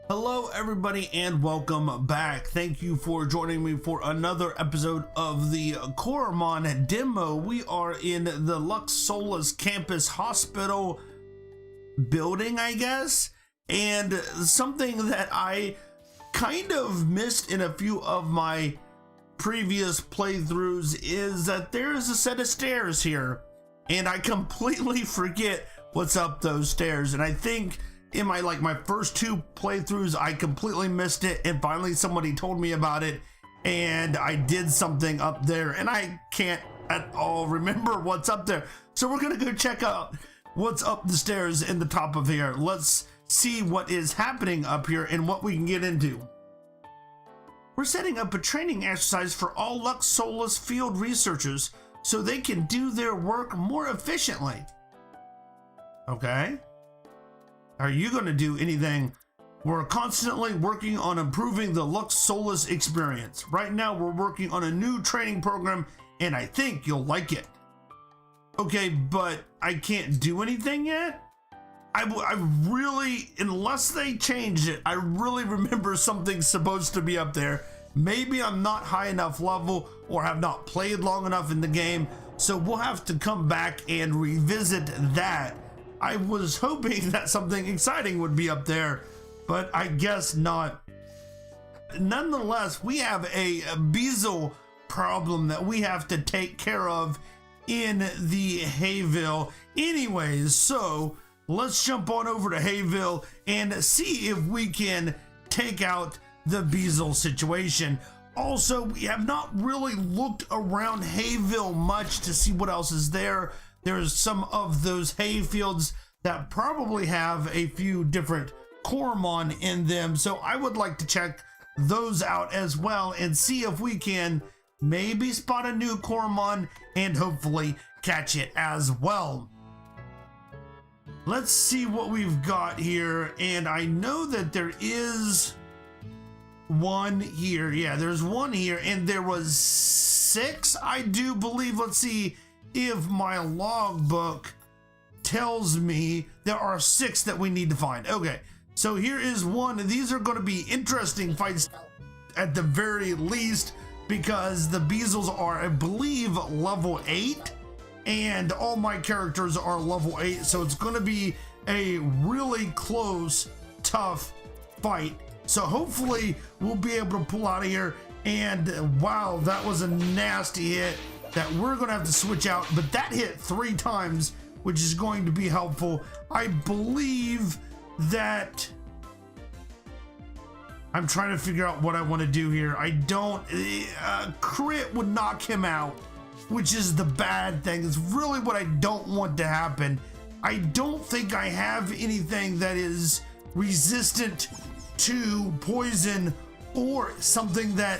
Hello everybody and welcome back. Thank you for joining me for another episode of the Coromon demo. We are in the Lux Solus campus hospital building, I guess, and something that I kind of missed in a few of my previous playthroughs is that there is a set of stairs here and I completely forget what's up those stairs, and I think in my first two playthroughs I completely missed it, and finally somebody told me about it and I did something up there and I can't at all remember what's up there. So we're gonna go check out what's up the stairs in the top of here. Let's see what is happening up here and what we can get into. We're setting up a training exercise for all Lux Solus field researchers so they can do their work more efficiently. Okay. Are you going to do anything? We're constantly working on improving the Lux Solus experience. Right now we're working on a new training program and I think you'll like it. Okay, but I can't do anything yet? I really, unless they changed it, I really remember something's supposed to be up there. Maybe I'm not high enough level or have not played long enough in the game, so we'll have to come back and revisit that. I was hoping that something exciting would be up there, but I guess not. Nonetheless, we have a Beezels problem that we have to take care of in the Hayville. Anyways, so let's jump on over to Hayville and see if we can take out the Beezels situation. Also, we have not really looked around Hayville much to see what else is there. There's some of those hay fields that probably have a few different Coromon in them, so I would like to check those out as well and see if we can maybe spot a new Coromon and hopefully catch it as well. Let's see what we've got here, and I know that there is one here. Yeah, there's one here, and there was 6, I do believe. Let's see if my logbook tells me there are 6 that we need to find. Okay, so here is one. These are going to be interesting fights at the very least, because the Beezels are, I believe, level 8 and all my characters are level 8, so it's going to be a really close, tough fight. So hopefully we'll be able to pull out of here. And wow, that was a nasty hit that we're gonna have to switch out, but that hit 3 times, which is going to be helpful. I believe that I'm trying to figure out what I want to do here. I don't, crit would knock him out, which is the bad thing. It's really what I don't want to happen. I don't think I have anything that is resistant to poison or something that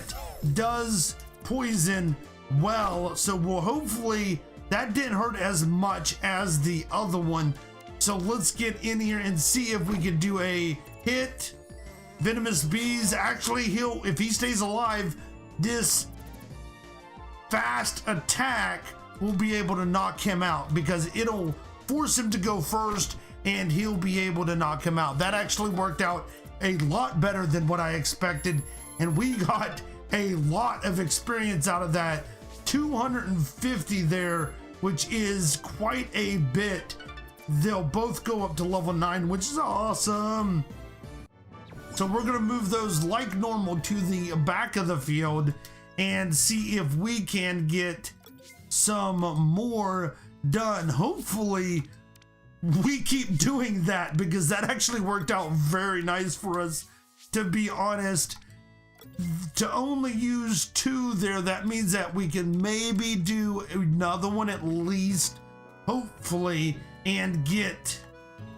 does poison well, so we'll hopefully that didn't hurt as much as the other one. So let's get in here and see if we can do a hit. Venomous bees, actually he'll, if he stays alive, this fast attack will be able to knock him out because it'll force him to go first and he'll be able to knock him out. That actually worked out a lot better than what I expected, and we got a lot of experience out of that. 250 there, which is quite a bit. They'll both go up to level 9, which is awesome. So we're gonna move those like normal to the back of the field and see if we can get some more done. Hopefully we keep doing that, because that actually worked out very nice for us, to be honest. To only use 2 there, that means that we can maybe do another one at least, hopefully, and get,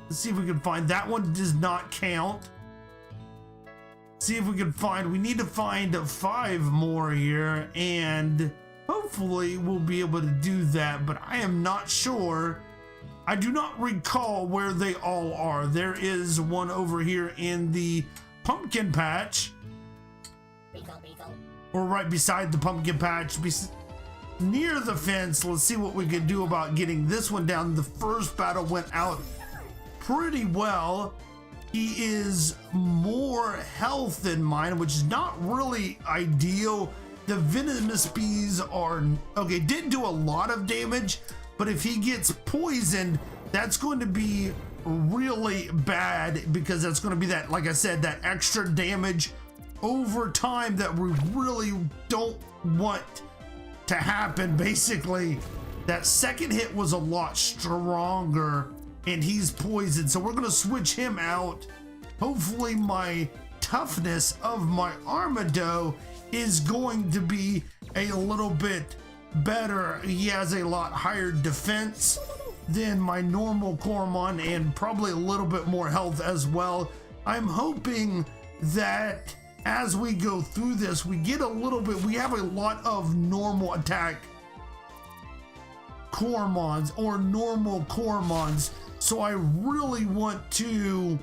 let's see if we can find, that one does not count. See if we can find, we need to find 5 more here, and hopefully we'll be able to do that, but I am not sure. I do not recall where they all are. There is one over here in the pumpkin patch, or right beside the pumpkin patch, near the fence. Let's see what we can do about getting this one down. The first battle went out pretty well. He is more more health in mine, which is not really ideal. The venomous bees are okay, didn't do a lot of damage, but if he gets poisoned, that's going to be really bad, because that's going to be that, like I said, that extra damage over time that we really don't want to happen. Basically, that second hit was a lot stronger and he's poisoned, so we're going to switch him out. Hopefully my toughness of my Armado is going to be a little bit better. He has a lot higher defense than my normal Coromon, and probably a little bit more health as well. I'm hoping that as we go through this, we get a little bit, we have a lot of normal attack Coromons or normal Coromons, so I really want to,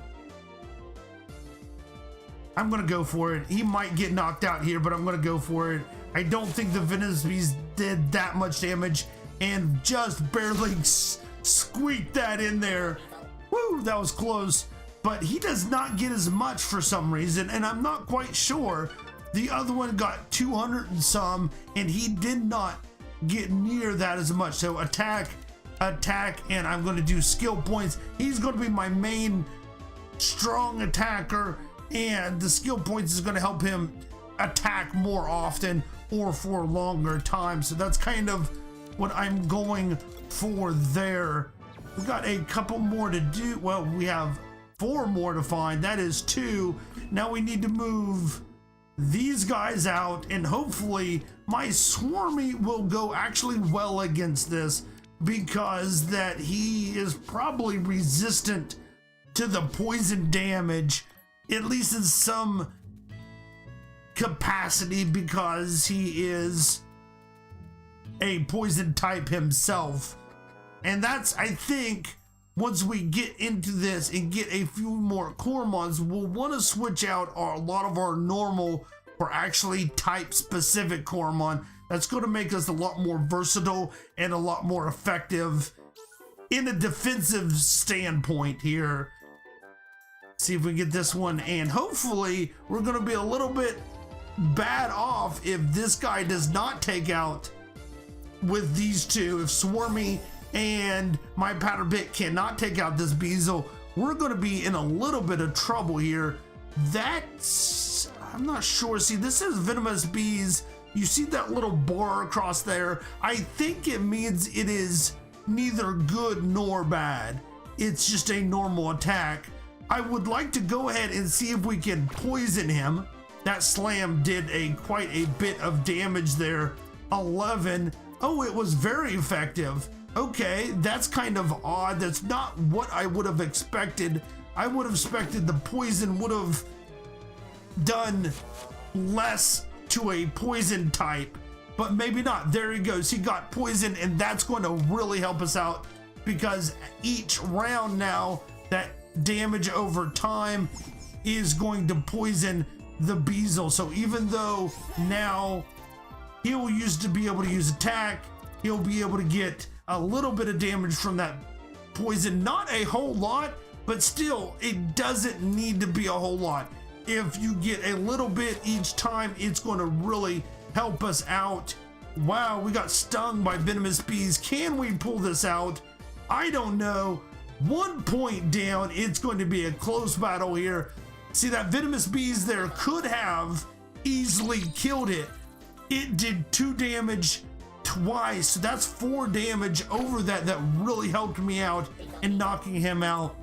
I'm gonna go for it. He might get knocked out here, but I'm gonna go for it. I don't think the venomous bees did that much damage, and just barely squeaked that in there. Woo, that was close. But he does not get as much for some reason, and I'm not quite sure. The other one got 200 and some, and he did not get near that as much. So attack, and I'm going to do skill points. He's going to be my main strong attacker, and the skill points is going to help him attack more often or for longer time. So that's kind of what I'm going for there. We got a couple more to do. Well, we have 4 more to find. That is 2. Now we need to move these guys out, and hopefully my Swarmy will go actually well against this, because that he is probably resistant to the poison damage, at least in some capacity, because he is a poison type himself. And that's, I think, once we get into this and get a few more Coromons, we'll want to switch out a lot of our normal for actually type specific Coromon. That's going to make us a lot more versatile and a lot more effective in a defensive standpoint here. See if we get this one, and hopefully we're going to be a little bit bad off if this guy does not take out with these two. If Swarmy and my powder bit cannot take out this Beezel, we're going to be in a little bit of trouble here. That's, I'm not sure. See, this is venomous bees. You see that little bar across there? I think it means it is neither good nor bad. It's just a normal attack. I would like to go ahead and see if we can poison him. That slam did quite a bit of damage there. 11. Oh, it was very effective. Okay, that's kind of odd. That's not what I would have expected. I would have expected the poison would have done less to a poison type, but maybe not. There he goes. He got poison, and that's going to really help us out, because each round now, that damage over time is going to poison the Beezle. So even though now he'll used to be able to use attack, he'll be able to get a little bit of damage from that poison. Not a whole lot, but still, it doesn't need to be a whole lot. If you get a little bit each time, it's going to really help us out. Wow, we got stung by venomous bees. Can we pull this out? I don't know. 1 point down. It's going to be a close battle here. See, that venomous bees there could have easily killed it. It did 2 damage twice, so that's 4 damage over that. That really helped me out in knocking him out.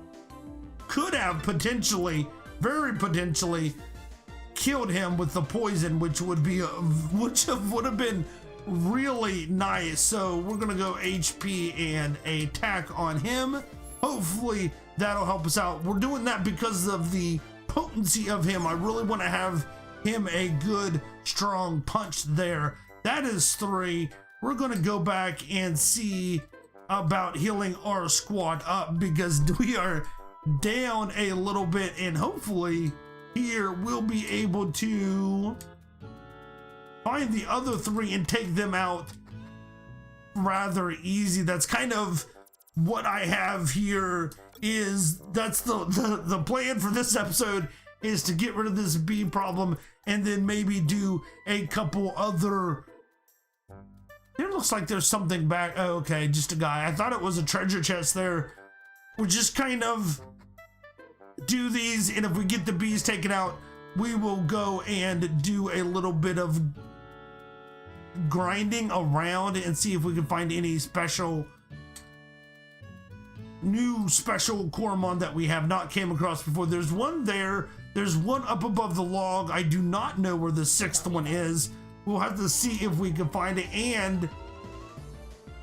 Could have potentially, very potentially, killed him with the poison, which would have been really nice. So we're gonna go HP and attack on him. Hopefully that'll help us out. We're doing that because of the potency of him. I really want to have him a good strong punch there. That is 3. We're gonna go back and see about healing our squad up, because we are down a little bit, and hopefully here we'll be able to find the other 3 and take them out rather easy. That's kind of what I have here. Is that's the plan for this episode, is to get rid of this bee problem and then maybe do a couple other. It looks like there's something back. Oh, okay, just a guy. I thought it was a treasure chest there. We'll just kind of do these, and if we get the bees taken out, we will go and do a little bit of grinding around and see if we can find any new special Coromon that we have not came across before. There's one there. There's one up above the log. I do not know where the 6th one is. We'll have to see if we can find it. And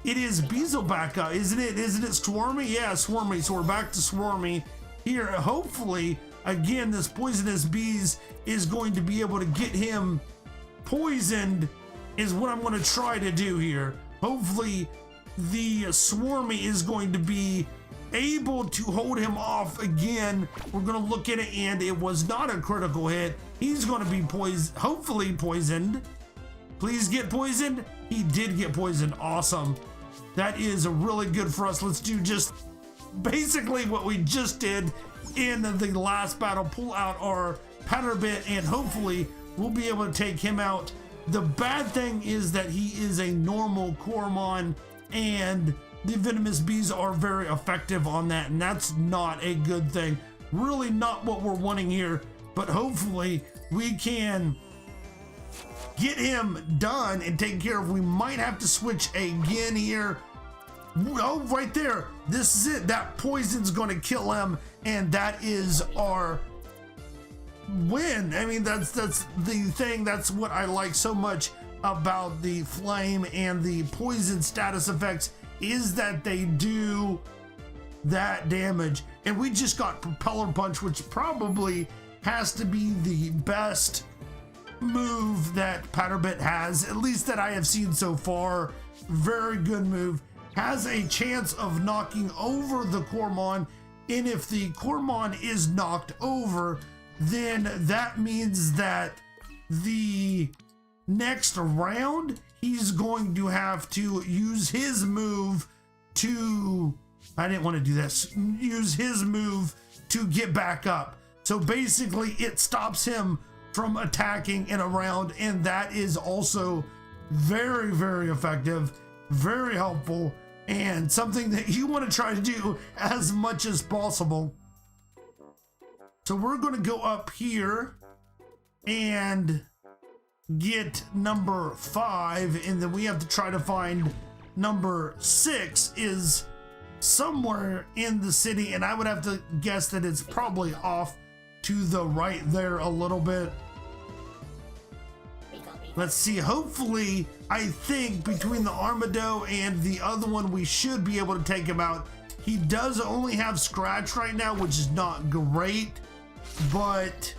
it is Beezels back up, isn't it? Isn't it Swarmy? Yeah, Swarmy. So we're back to Swarmy here. Hopefully, again, this poisonous bees is going to be able to get him poisoned, is what I'm going to try to do here. Hopefully, the Swarmy is going to be able to hold him off again. We're going to look at it, and it was not a critical hit. He's going to be hopefully poisoned. Please get poisoned. He did get poisoned. Awesome. That is really good for us. Let's do just basically what we just did in the last battle. Pull out our powder bit, and hopefully we'll be able to take him out. The bad thing is that he is a normal Coromon, and the venomous bees are very effective on that, and that's not a good thing. Really not what we're wanting here, but hopefully we can get him done and taken care of. We might have to switch again here. Oh, right there. This is it. That poison's going to kill him, and that is our win. I mean, that's the thing. That's what I like so much about the flame and the poison status effects, is that they do that damage. And we just got Propeller Punch, which probably has to be the best move that Powderbit has, at least that I have seen so far. Very good move. Has a chance of knocking over the Coromon, and if the Coromon is knocked over, then that means that the next round he's going to have to use his move to, I didn't want to do this, use his move to get back up. So basically it stops him from attacking in a round, and that is also very, very effective, very helpful, and something that you want to try to do as much as possible. So we're going to go up here and get number 5, and then we have to try to find number 6 is somewhere in the city, and I would have to guess that it's probably off to the right there a little bit. Let's see. Hopefully, I think between the Armado and the other one, we should be able to take him out. He does only have Scratch right now, which is not great, but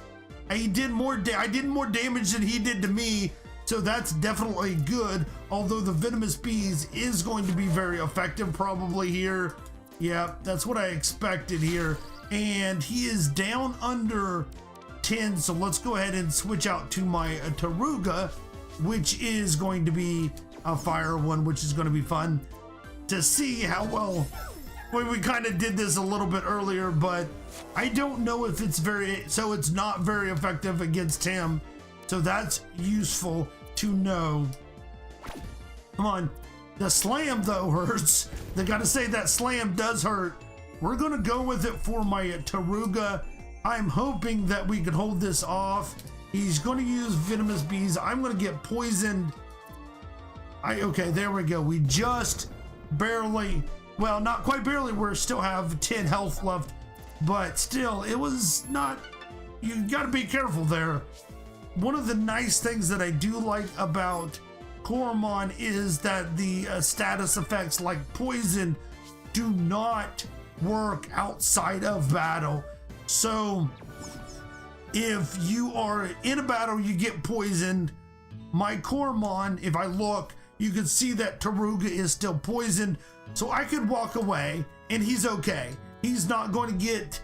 I did more damage than he did to me, so that's definitely good. Although the venomous bees is going to be very effective probably here. Yeah, that's what I expected here. And he is down under 10, so let's go ahead and switch out to my Taruga, which is going to be a fire one, which is going to be fun to see how well. We kind of did this a little bit earlier, but I don't know if it's it's not very effective against him. So that's useful to know. Come on. The slam though hurts. They got to say that slam does hurt. We're going to go with it for my Taruga. I'm hoping that we can hold this off. He's going to use venomous bees. I'm going to get poisoned. Okay, there we go. We just barely, well, not quite barely. We still have 10 health left, but still, it was not, you got to be careful there. One of the nice things that I do like about Coromon is that the status effects like poison do not work outside of battle. So if you are in a battle, you get poisoned. My Coromon, if I look, you can see that Taruga is still poisoned. So I could walk away and he's okay. He's not going to get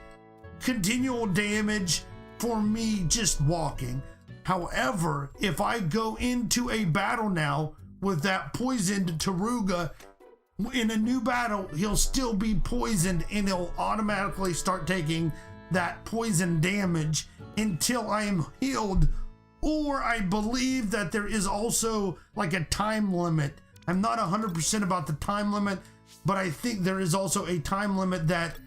continual damage for me just walking. However, if I go into a battle now with that poisoned Taruga, in a new battle, he'll still be poisoned and he'll automatically start taking that poison damage until I am healed, or I believe that there is also like a time limit. I'm not 100% about the time limit, but I think there is also a time limit that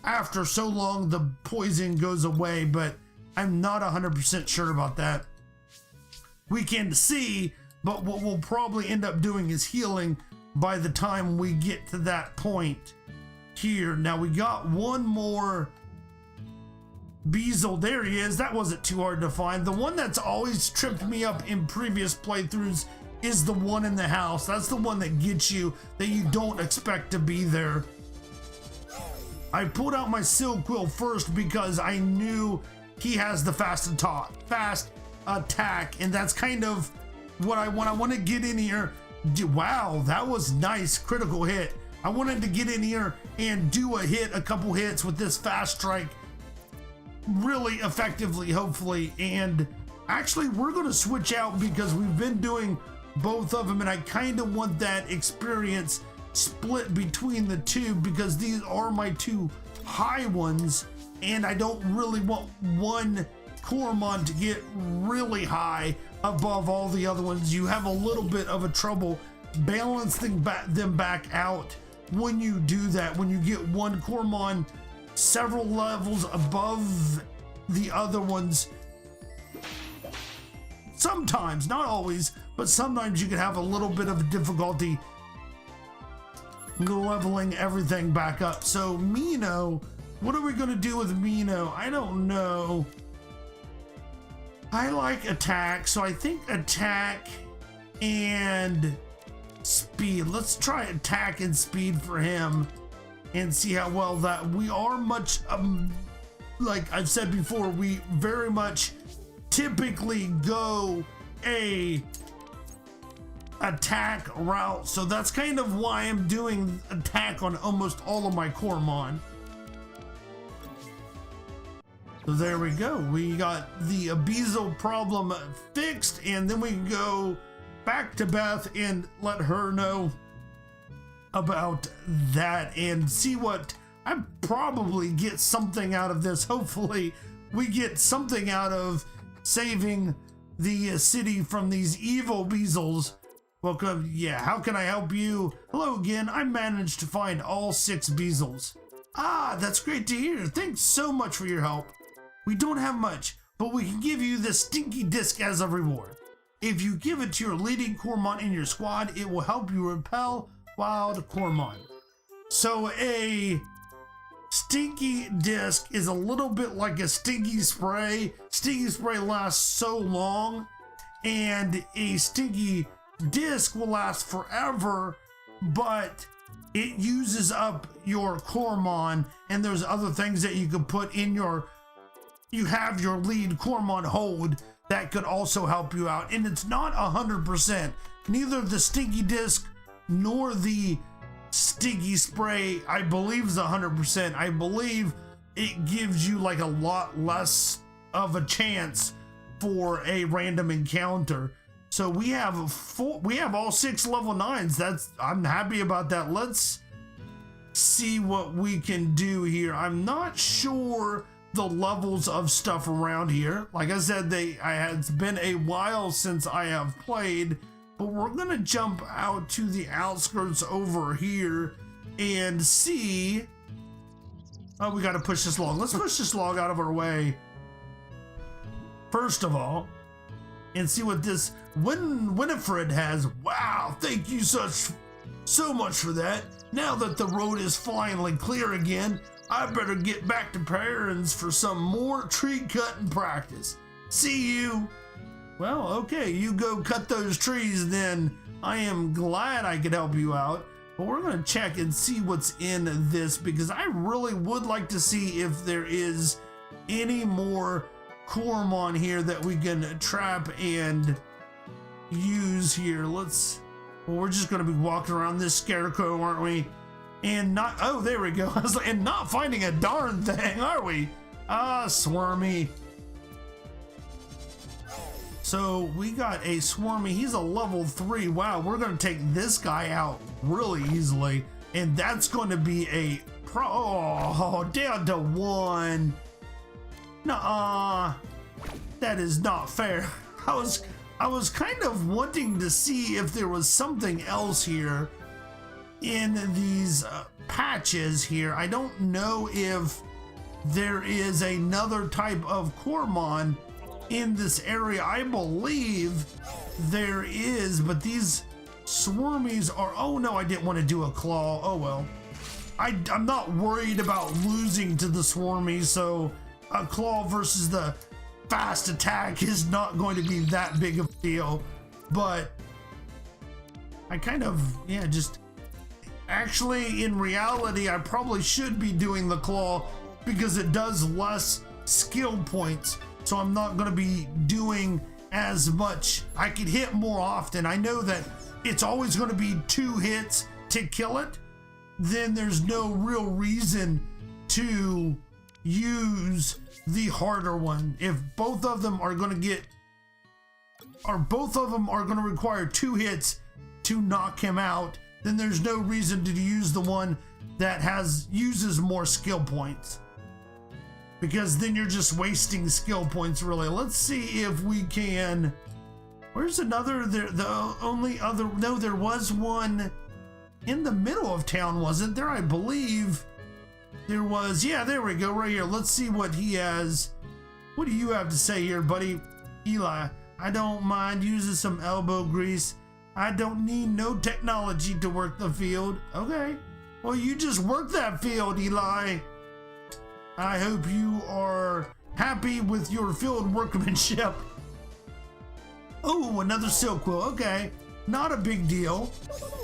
after so long the poison goes away, but I'm not 100% sure about that. We can see, but what we'll probably end up doing is healing by the time we get to that point here. Now we got one more Beezle. There he is. That wasn't too hard to find. The one that's always tripped me up in previous playthroughs is the one in the house. That's the one that gets you, that you don't expect to be there. I pulled out my Silquill first because I knew he has the fast attack, and that's kind of what I want to get in here. Wow, that was nice critical hit. I wanted to get in here and do a couple hits with this fast strike really effectively, hopefully. And actually we're going to switch out because we've been doing both of them, and I kind of want that experience split between the two because these are my two high ones, and I don't really want one Coromon to get really high above all the other ones. You have a little bit of a trouble balancing them back out when you do that, when you get one Coromon several levels above the other ones. Sometimes, not always, but sometimes you can have a little bit of difficulty leveling everything back up. So Mino, what are we gonna do with Mino? I don't know. I like attack, so I think attack and speed. Let's try attack and speed for him and see how well that we are much like I've said before, we very much typically go a attack route, so that's kind of why I'm doing attack on almost all of my Coromon. So there we go, we got the Beezle problem fixed, and then we can go back to Beth and let her know about that and see what I probably get something out of this. Hopefully we get something out of saving the city from these evil Beezels. Welcome. Yeah, how can I help you? Hello again. I managed to find all 6 Beezels. Ah, that's great to hear. Thanks so much for your help. We don't have much, but we can give you this stinky disc as a reward. If you give it to your leading Coromon in your squad, it will help you repel wild Coromon. So a stinky disc is a little bit like a stinky spray. Stinky spray lasts so long, and a stinky disc will last forever, but it uses up your Coromon, and there's other things that you could put in you have your lead Coromon hold that could also help you out. And it's not 100%. Neither the stinky disc nor the stinky spray, I believe, is 100%. I believe it gives you like a lot less of a chance for a random encounter. So we have all 6 level 9s. I'm happy about that. Let's see what we can do here. I'm not sure the levels of stuff around here. Like I said, it's been a while since I have played, but we're gonna jump out to the outskirts over here and see. Oh, we gotta push this log. Let's push this log out of our way first of all and see what this Winifred has. Wow, thank you so much for that. Now that the road is finally clear again, I better get back to parents for some more tree cutting practice. See you. Well, okay, you go cut those trees then. I am glad I could help you out, but we're gonna check and see what's in this because I really would like to see if there is any more Coromon here that we can trap and use here. Well, we're just gonna be walking around this scarecrow, aren't we? And oh, there we go. I was like, and not finding a darn thing, are we? Ah, Swarmy. So we got a Swarmy. He's a level 3. Wow, we're gonna take this guy out really easily, and that's going to be a down to 1. Nuh-uh. That is not fair. I was kind of wanting to see if there was something else here in these patches here. I don't know if there is another type of Coromon in this area. I believe there is, but these swarmies are, oh no, I didn't want to do a claw. Oh well. I'm not worried about losing to the swarmies, so a claw versus the fast attack is not going to be that big of a deal. But I kind of, yeah, just actually in reality I probably should be doing the claw because it does less skill points, so I'm not going to be doing as much. I could hit more often. I know that it's always going to be 2 hits to kill it. Then there's no real reason to use the harder one. If both of them are going to get, or both of them are going to require 2 hits to knock him out, then there's no reason to use the one that uses more skill points, because then you're just wasting skill points really. Let's see if we can, where's another, the only other, no, there was one in the middle of town, wasn't there? I believe there was. Yeah, there we go, right here. Let's see what he has. What do you have to say here, buddy? Eli, I don't mind using some elbow grease. I don't need no technology to work the field. Okay, well, you just work that field, Eli. I hope you are happy with your field workmanship. Oh, another silk quill. Okay, not a big deal,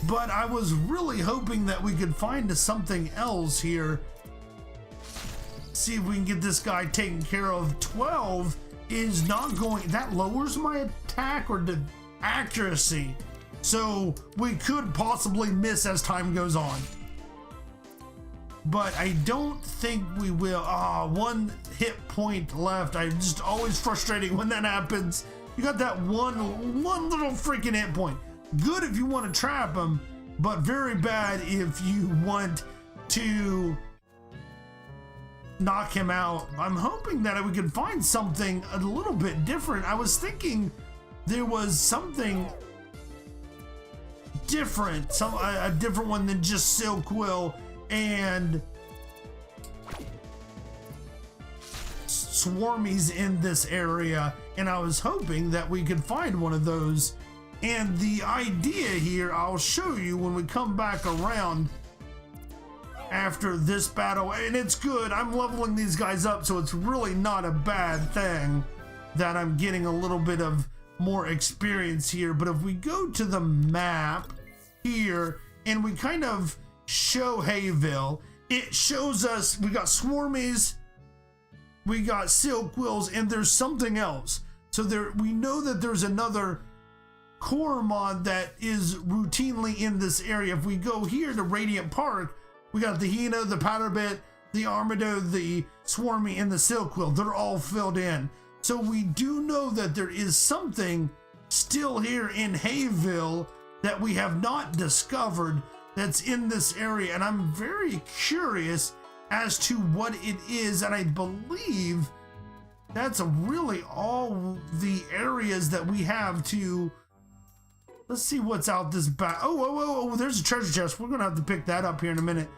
but I was really hoping that we could find something else here. See if we can get this guy taken care of. 12 is not going, that lowers my attack or the accuracy, so we could possibly miss as time goes on, but I don't think we will. 1 hit point left. I just always frustrating when that happens. You got that one little freaking hit point. Good if you want to trap him, but very bad if you want to knock him out. I'm hoping that we could find something a little bit different. I was thinking there was something different, a different one than just silk quill and swarmies in this area, and I was hoping that we could find one of those. And the idea here, I'll show you when we come back around after this battle, and it's good. I'm leveling these guys up, so it's really not a bad thing that I'm getting a little bit of more experience here. But if we go to the map here and we kind of show Hayville, it shows us we got swarmies, we got silk quills, and there's something else. So there, we know that there's another Coromon that is routinely in this area. If we go here to Radiant Park, we got the Hina, the Powderbit, the Armado, the Swarmy, and the Silk Quill. They're all filled in. So we do know that there is something still here in Hayville that we have not discovered that's in this area, and I'm very curious as to what it is. And I believe that's really all the areas that we have to. Let's see what's out this back. Oh, there's a treasure chest. We're gonna have to pick that up here in a minute.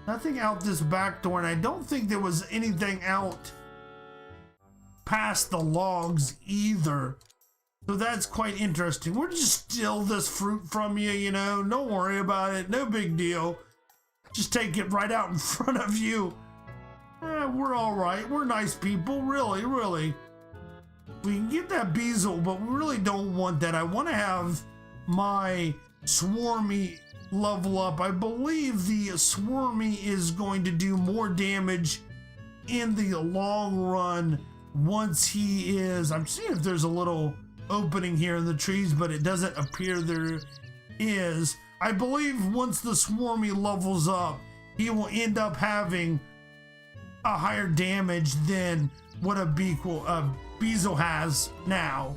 Nothing out this back door, and I don't think there was anything out past the logs either. So that's quite interesting. We're just steal this fruit from you, you know. Don't worry about it. No big deal. Just take it right out in front of you. We're all right. We're nice people. Really, really. We can get that Beezle, but we really don't want that. I want to have my Swarmy level up. I believe the Swarmy is going to do more damage in the long run once he is. I'm seeing if there's a little opening here in the trees, but it doesn't appear there is. I believe once the Swarmy levels up, he will end up having a higher damage than what a Beezle has now.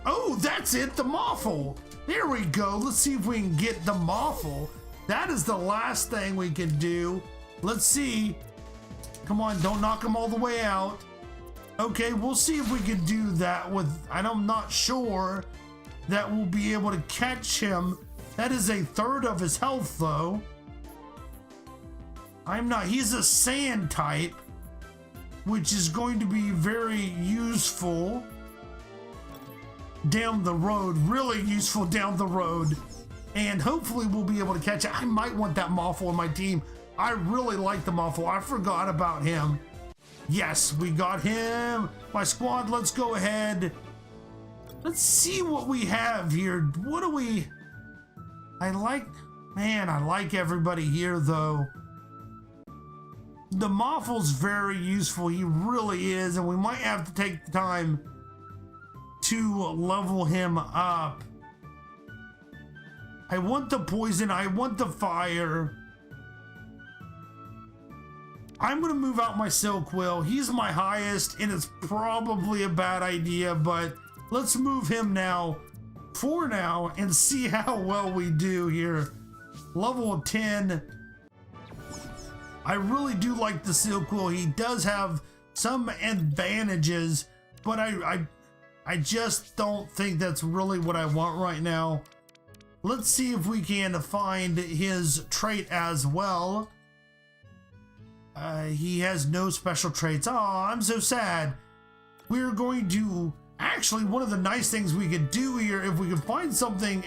Oh, that's it, the Moffle. There we go. Let's see if we can get the Moffle. That is the last thing we can do. Let's see. Come on, don't knock him all the way out. Okay, we'll see if we can do that with, I'm not sure that we'll be able to catch him. That is a third of his health though. He's a sand type, which is going to be very useful down the road, really useful down the road. And hopefully we'll be able to catch it. I might want that Moffle in my team. I really like the Moffle. I forgot about him. Yes, we got him. My squad, let's go ahead. Let's see what we have here. What do we... I like everybody here though. The Moffle's very useful. He really is. And we might have to take the time to level him up. I want the poison. I want the fire. I'm gonna move out my Silkquill. He's my highest, and it's probably a bad idea, but let's move him now, for now, and see how well we do here. Level 10. I really do like the Silkquill. He does have some advantages, but I just don't think that's really what I want right now. Let's see if we can find his trait as well. He has no special traits. Oh, I'm so sad. We're going to... Actually, one of the nice things we could do here, if we could find something,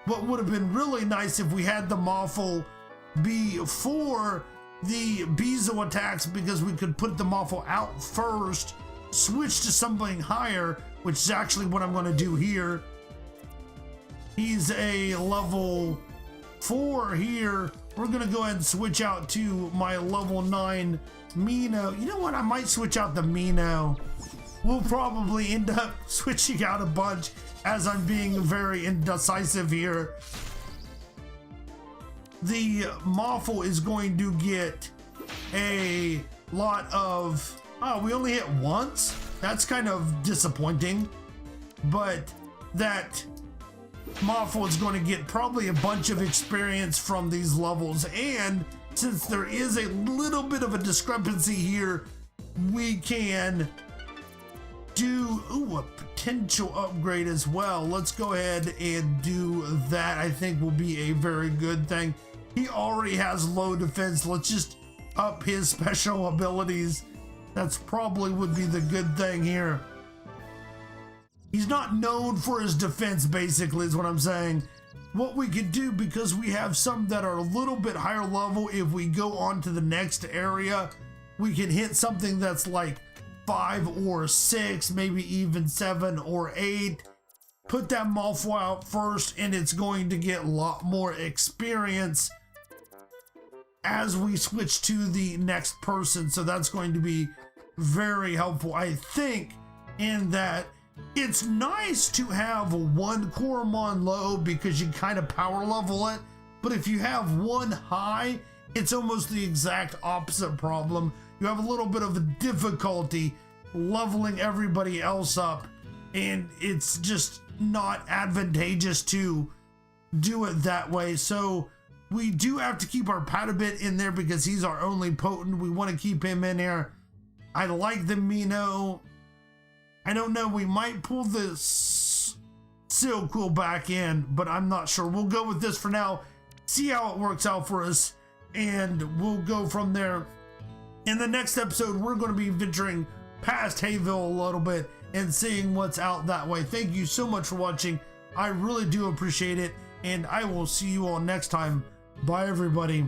what would have been really nice if we had the Moffle be for the Beezels attacks, because we could put the Moffle out first, switch to something higher, which is actually what I'm going to do here. He's a level 4 here. We're gonna go ahead and switch out to my level 9 Mino. You know what? I might switch out the Mino. We'll probably end up switching out a bunch as I'm being very indecisive here. The Moffle is going to get a lot of... Oh, we only hit once? That's kind of disappointing. But that Moffle is going to get probably a bunch of experience from these levels, and since there is a little bit of a discrepancy here, we can do a potential upgrade as well. Let's go ahead and do that. I think will be a very good thing. He already has low defense. Let's just up his special abilities. That's probably would be the good thing here. He's not known for his defense, basically, is what I'm saying. What we could do, because we have some that are a little bit higher level, if we go on to the next area, we can hit something that's like 5 or 6, maybe even 7 or 8. Put that Moffle out first, and it's going to get a lot more experience as we switch to the next person. So that's going to be very helpful, I think, in that it's nice to have one Coromon low because you kind of power level it, but if you have one high, it's almost the exact opposite problem. You have a little bit of a difficulty leveling everybody else up, and it's just not advantageous to do it that way. So we do have to keep our Patabit in there because he's our only potent. We want to keep him in there. I like the Mino. I don't know, we might pull this Silkquill back in, but I'm not sure. We'll go with this for now, see how it works out for us, and we'll go from there. In the next episode, we're going to be venturing past Hayville a little bit and seeing what's out that way. Thank you so much for watching. I really do appreciate it, and I will see you all next time. Bye, everybody.